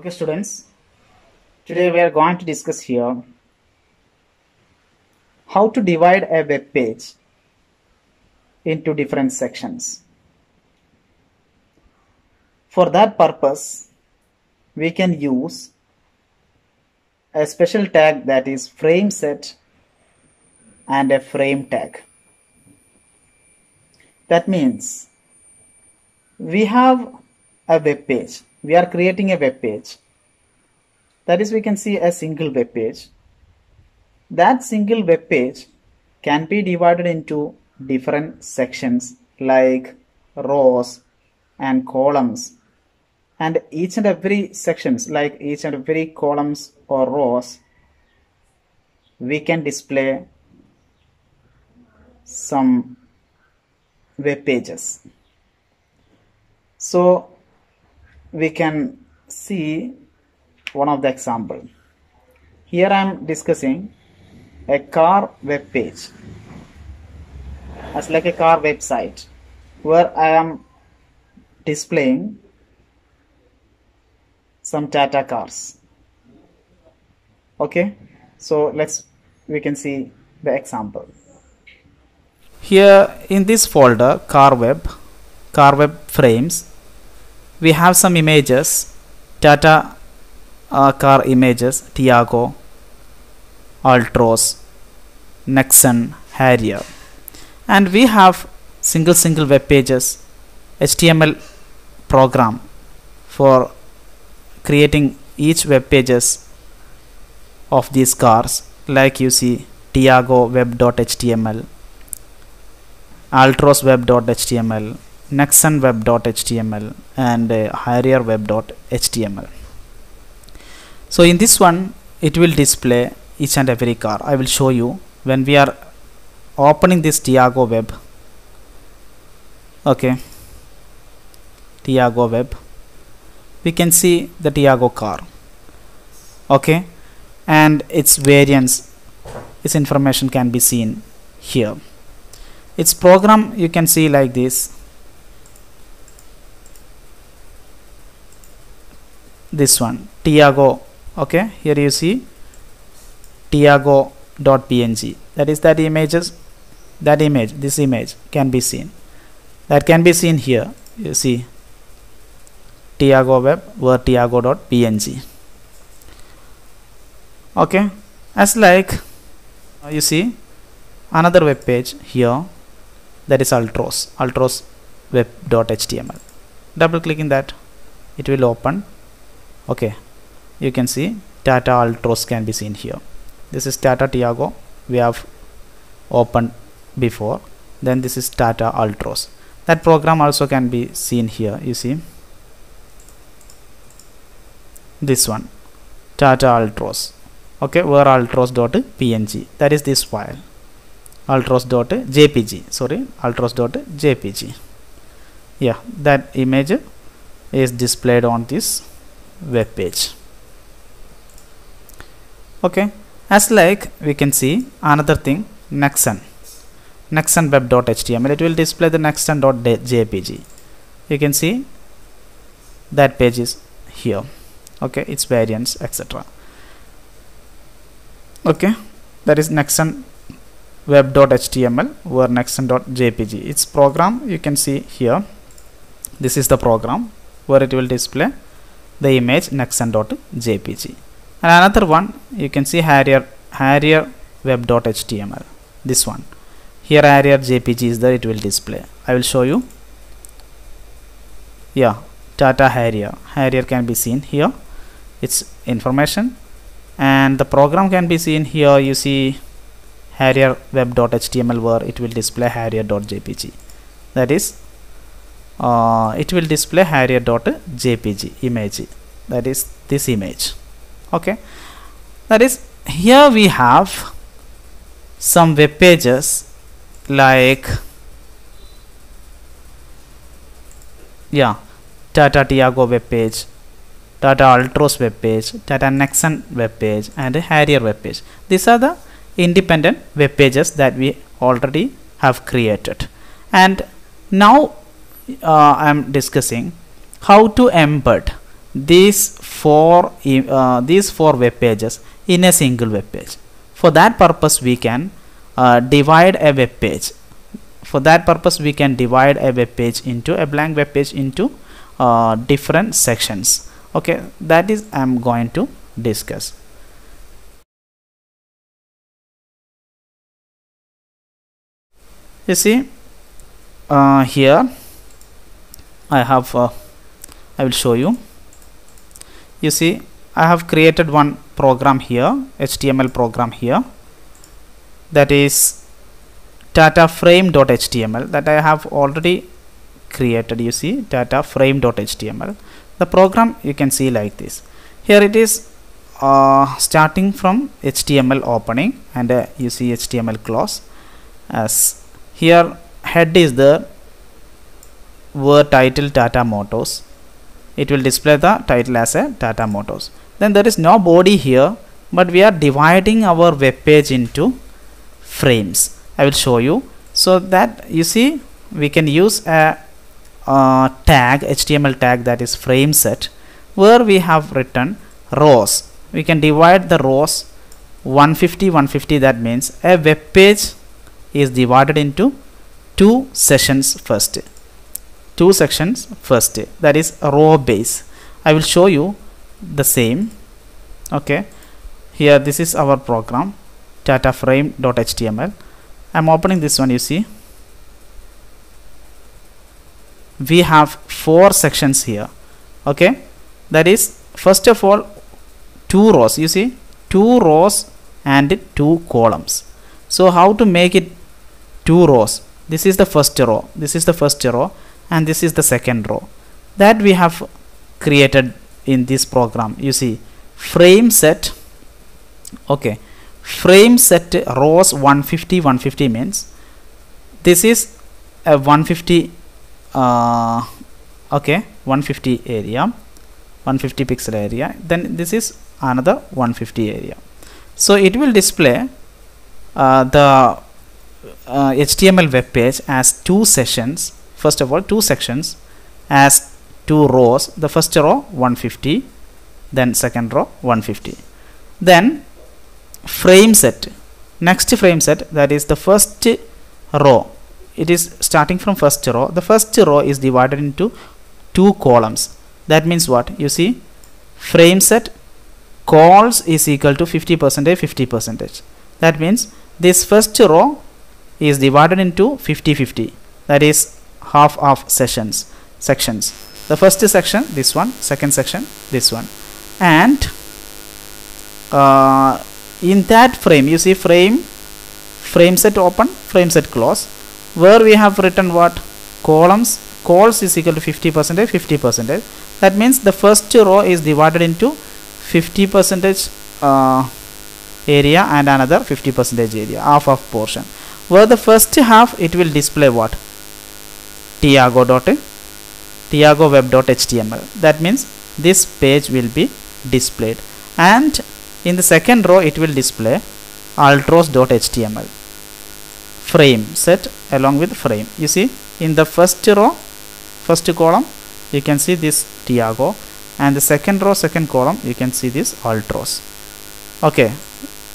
Okay, students, today we are going to discuss here how to divide a web page into different sections. For that purpose, we can use a special tag, that is frame set and a frame tag. That means we have a web page. We are creating a web page. That is, we can see a single web page. That single web page can be divided into different sections like rows and columns, and each and every sections, like each and every columns or rows, we can display some web pages. So we can see one of the example. Here I am discussing a car web page as like a car website where I am displaying some Tata cars. Okay, so we can see the example. Here in this folder car web frames, we have some images, Tata car images, Tiago, Altroz, Nexon, Harrier, and we have single web pages, HTML program for creating each web pages of these cars, like you see Tiago web.html, Altroz web.html, Nexon web.html, and Harrier web.html. So in this one it will display each and every car. I will show you when we are opening this Tiago web. Okay, Tiago web, we can see the Tiago car. Okay, and its variants, its information can be seen here. Its program you can see like this. This one, Tiago. Okay, here you see Tiago.png. That is that this image can be seen. That can be seen here. You see Tiago web where Tiago.png. Okay, as like you see another web page here, that is Altroz web.html. Double clicking that, it will open. Okay, you can see Tata Altroz can be seen here. This is Tata Tiago, we have opened before. Then this is Tata Altroz. That program also can be seen here. You see this one, Tata Altroz. Okay, where altroz.png, that is this file, altroz.jpg. Yeah, that image is displayed on this web page. Okay, as like we can see another thing, Nexon web.html. It will display the nexon.jpg. you can see that page is here. Okay, its variants, etc. Okay, that is Nexon web.html where nexon.jpg. its program you can see here. This is the program where it will display the image nexon.jpg. And another one you can see Harrier web.html. This one here, Harrier jpg is there, it will display. I will show you. Yeah, Tata Harrier can be seen here, its information, and the program can be seen here. You see Harrier web.html where it will display Harrier.jpg. that is it will display Harrier.jpg image, that is this image. Okay, that is, here we have some web pages like Tata Tiago web page, Tata Altroz web page, Tata Nexon web page, and a Harrier web page. These are the independent web pages that we already have created. And now I am discussing how to embed these four web pages in a single web page. For that purpose we can divide a web page. For that purpose we can divide a web page into a blank web page into different sections. Okay, that is I am going to discuss. You see, here I have I will show you. You see, I have created one program here, HTML program here, that is dataframe.html, that I have already created. You see, dataframe.html. The program you can see like this. Here it is starting from HTML opening, and you see HTML close. As here head is there, word title Tata Motors. It will display the title as a Tata Motors. Then there is no body here, but we are dividing our web page into frames. I will show you. So that you see, we can use a tag, HTML tag, that is frame set, where we have written rows. We can divide the rows 150 150. That means a web page is divided into two sessions first. Two sections first, that is row base. I will show you the same. Okay, here this is our program, dataframe.html. I am opening this one. You see, we have four sections here. Okay, that is first of all two rows. You see, two rows and two columns. So how to make it two rows? This is the first row, this is the first row, and this is the second row, that we have created in this program. You see, frame set. Okay, frame set rows 150 150 means this is a 150 okay, 150 area, 150 pixel area, then this is another 150 area. So it will display the HTML web page as two sessions. First of all, two sections as two rows. The first row 150, then second row 150. Then frame set, next frame set, that is the first row. It is starting from first row. The first row is divided into two columns. That means what? You see, frame set calls is equal to 50% 50%. That means this first row is divided into 50-50, that is half of sections. The first section this one, second section this one, and in that frame, you see, frame set open, frame set close, where we have written what? Calls is equal to 50% 50%. That means the first row is divided into 50% area and another 50% area, half of portion, where the first half it will display what? Tiago web.html. That means this page will be displayed, and in the second row it will display altros.html, frame set along with frame. You see, in the first row, first column, you can see this Tiago, and the second row, second column, you can see this altros. Okay,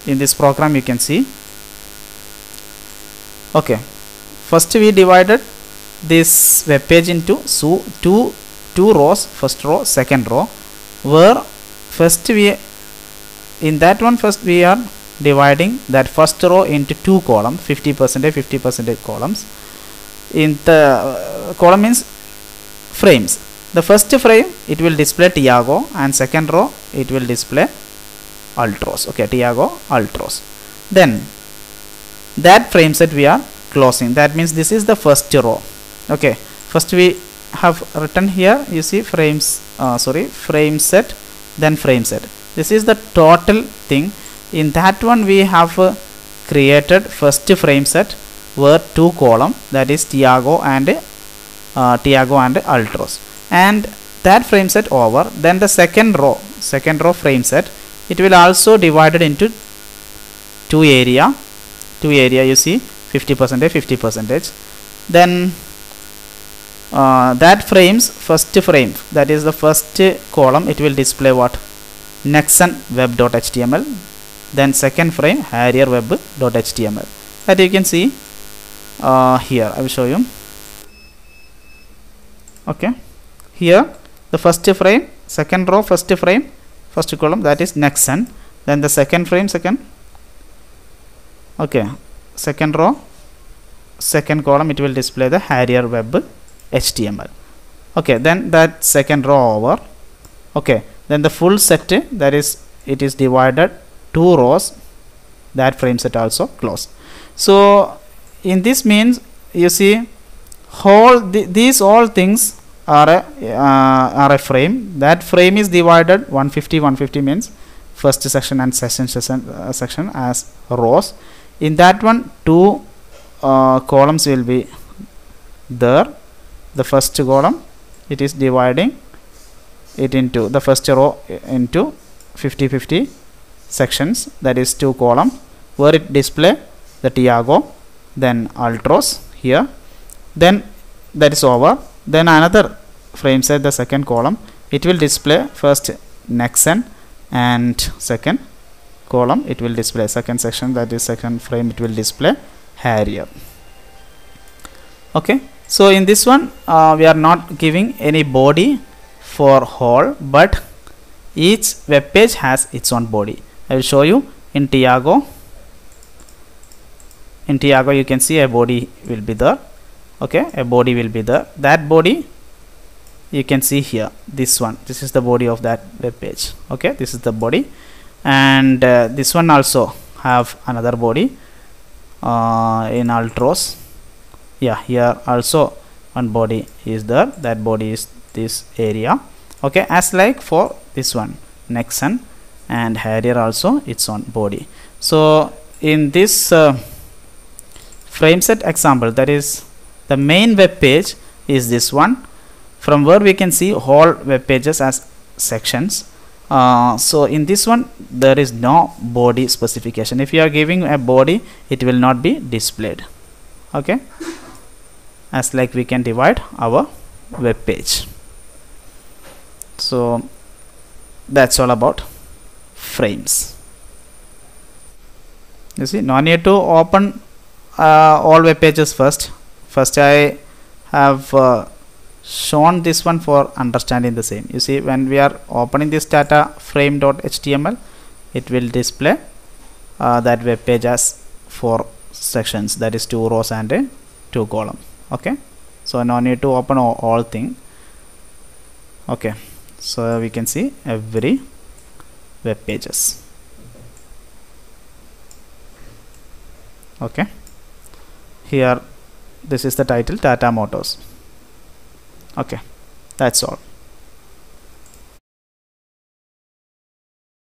in this program you can see. Okay, first we divided this web page into two rows, first row, second row, where first we, in that one, first we are dividing that first row into two columns, 50% 50% columns. In the column means frames. The first frame it will display Tiago, and second row it will display altros. Okay, Tiago altros. Then that frame set we are closing. That means this is the first row. Okay, first we have written here, you see, frame set, then frame set. This is the total thing. In that one we have created first frame set where two column, that is Tiago and altros, and that frame set over. Then the second row frame set, it will also divided into two area, you see, 50% 50%. Then that frame's first frame, that is the first column, it will display what? Nexen web.html. Then second frame Harrier web.html. That you can see here. I will show you. Okay, here the first frame, second row, first frame, first column, that is Nexen. Then the second frame, second row, second column, it will display the Harrier web HTML. Okay, then that second row over. Okay, then the full set, that is, it is divided 2 rows, that frame set also closed. So in this means, you see, these all things are a frame. That frame is divided 150 means first section and section as rows. In that one, 2 columns will be there. The first column, it is dividing it into the first row into 50 sections, that is 2 column, where it display the Tiago, then Altros here, then that is over. Then another frame set, the second column, it will display first Nexen, and second column it will display second section, that is second frame, it will display Harrier. Okay, so in this one we are not giving any body for whole, but each web page has its own body. I will show you in Tiago. In Tiago you can see a body will be there. Okay, a body will be there. That body you can see here, this one, this is the body of that web page. Okay, this is the body, and this one also have another body in Altros. Yeah, here also one body is there, that body is this area. Okay, as like for this one Nexen and Harrier also its own body. So in this frame set example, that is the main web page is this one, from where we can see whole web pages as sections. So in this one there is no body specification. If you are giving a body, it will not be displayed. Okay, as like we can divide our web page. So that's all about frames. You see, no need to open all web pages first. I have shown this one for understanding the same. You see, when we are opening this data frame.html, it will display that web page as 4 sections, that is 2 rows and 2 column. Okay, so no need to open all thing. Okay, so we can see every web pages. Okay, here this is the title, Tata Motors. Okay, that's all.